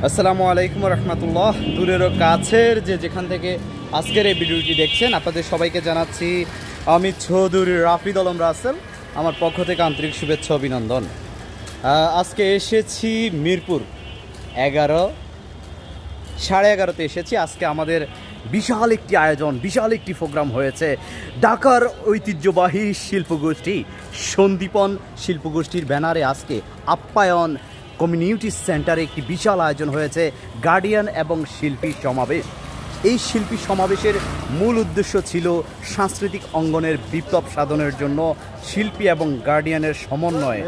আসসালামু আলাইকুম রহমতুল্লাহ। দূরের ও কাছের যেখান থেকে আজকের এই ভিডিওটি দেখছেন আপনাদের সবাইকে জানাচ্ছি আমি চৌধুরী রাফিদ আলম রাসেল, আমার পক্ষ থেকে আন্তরিক শুভেচ্ছা অভিনন্দন। আজকে এসেছি মিরপুর 11:30 এসেছি। আজকে আমাদের বিশাল একটি আয়োজন, বিশাল একটি প্রোগ্রাম হয়েছে। ঢাকার ঐতিহ্যবাহী শিল্পগোষ্ঠী সন্দীপন শিল্পগোষ্ঠীর ব্যানারে আজকে আপ্যায়ন কমিউনিটি সেন্টারে একটি বিশাল আয়োজন হয়েছে, গার্ডিয়ান এবং শিল্পী সমাবেশ। এই শিল্পী সমাবেশের মূল উদ্দেশ্য ছিল সাংস্কৃতিক অঙ্গনের বিপ্লব সাধনের জন্য শিল্পী এবং গার্ডিয়ানের সমন্বয়ে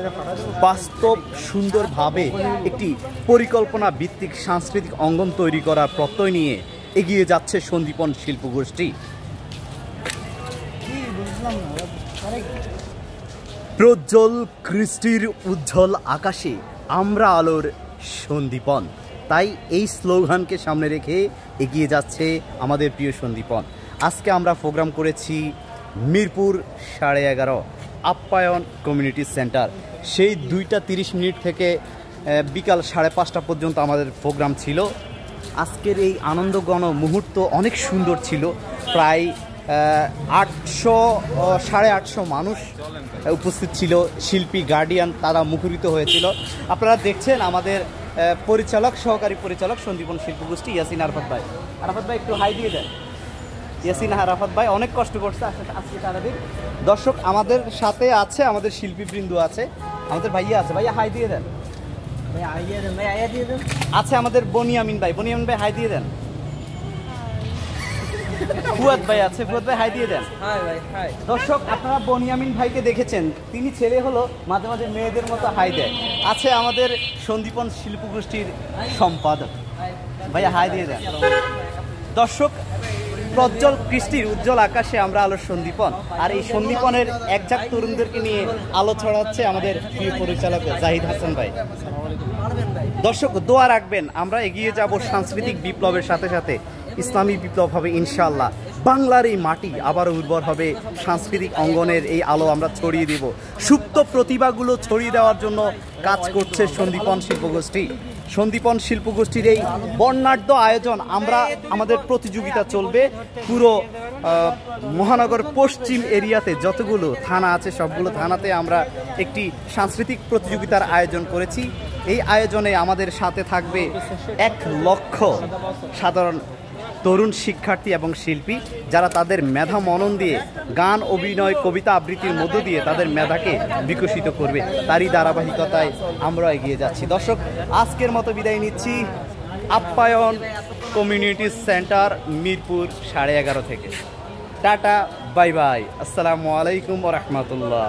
বাস্তব সুন্দরভাবে একটি পরিকল্পনা ভিত্তিক সাংস্কৃতিক অঙ্গন তৈরি করার প্রত্যয় নিয়ে এগিয়ে যাচ্ছে সন্দীপন শিল্পগোষ্ঠী। প্রজ্জ্বল কৃষ্টির উজ্জ্বল আকাশে আমরা আলোর সন্দীপন, তাই এই স্লোগানকে সামনে রেখে এগিয়ে যাচ্ছে আমাদের প্রিয় সন্দীপন। আজকে আমরা প্রোগ্রাম করেছি মিরপুর 11:30 আপ্যায়ন কমিউনিটি সেন্টার। সেই 2:30 থেকে বিকাল 5:30 পর্যন্ত আমাদের প্রোগ্রাম ছিল। আজকের এই আনন্দঘন মুহূর্ত অনেক সুন্দর ছিল। প্রায় 800-850 মানুষ উপস্থিত ছিল, শিল্পী গার্ডিয়ান তারা মুখরিত হয়েছিল। আপনারা দেখছেন আমাদের সহকারী পরিচালক সন্দীপন শিল্পগোষ্ঠী ইয়াসিন আরাফাত ভাই। আরাফাত ভাই একটু হাই দিয়ে দেন। ইয়াসিন আরাফাত ভাই অনেক কষ্ট করছে আজকে সারাদিন। দর্শক আমাদের সাথে আছে, আমাদের শিল্পীবৃন্দ আছে, আমাদের ভাইয়া আছে। ভাইয়া হাই দিয়ে দেন। আছে আমাদের বনিয়ামিন ভাই হাই দিয়ে দেন। ফুয়াদ ভাই আছে, ফুয়াদ ভাই হাই দিয়ে দেন। দর্শক আপনারা বনিয়ামিন ভাইকে দেখেছেন, তিনি ছেলে হলো মাঝে মাঝে মেয়েদের মতো হাই দেয়। আছে আমাদের সন্দীপন শিল্পগোষ্ঠীর সম্পাদক ভাইয়া হাই দিয়ে দেন। দর্শক প্রজ্জ্বল কৃষ্টির উজ্জ্বল আকাশে আমরা আলোর সন্দীপন, আর এই সন্দীপনের একঝাঁক তরুণদেরকে নিয়ে আলো ছড়াচ্ছে আমাদের প্রিয় পরিচালক জাহিদ হাসান ভাই। দর্শক দোয়া রাখবেন, আমরা এগিয়ে যাব সাংস্কৃতিক বিপ্লবের সাথে সাথে ইসলামী বিপ্লব হবে ইনশাআল্লাহ। বাংলার এই মাটি আবারও উর্বর হবে, সাংস্কৃতিক অঙ্গনের এই আলো আমরা ছড়িয়ে দেব। সুপ্ত প্রতিভাগুলো ছড়িয়ে দেওয়ার জন্য কাজ করছে সন্দীপন শিল্পগোষ্ঠী। সন্দীপন শিল্পগোষ্ঠীর এই বর্ণাঢ্য আয়োজন, আমাদের প্রতিযোগিতা চলবে পুরো মহানগর পশ্চিম এরিয়াতে যতগুলো থানা আছে সবগুলো থানাতে আমরা একটি সাংস্কৃতিক প্রতিযোগিতার আয়োজন করেছি। এই আয়োজনে আমাদের সাথে থাকবে 1 লক্ষ সাধারণ তরুণ শিক্ষার্থী এবং শিল্পী, যারা তাদের মেধা মনন দিয়ে গান, অভিনয়, কবিতা আবৃত্তির মধ্য দিয়ে তাদের মেধাকে বিকশিত করবে। তারই ধারাবাহিকতায় আমরা এগিয়ে যাচ্ছি। দর্শক আজকের মতো বিদায় নিচ্ছি আপ্যায়ন কমিউনিটি সেন্টার মিরপুর 11:30 থেকে। টাটা, বাই বাই, আসসালামু আলাইকুম ওয়া রাহমাতুল্লাহ।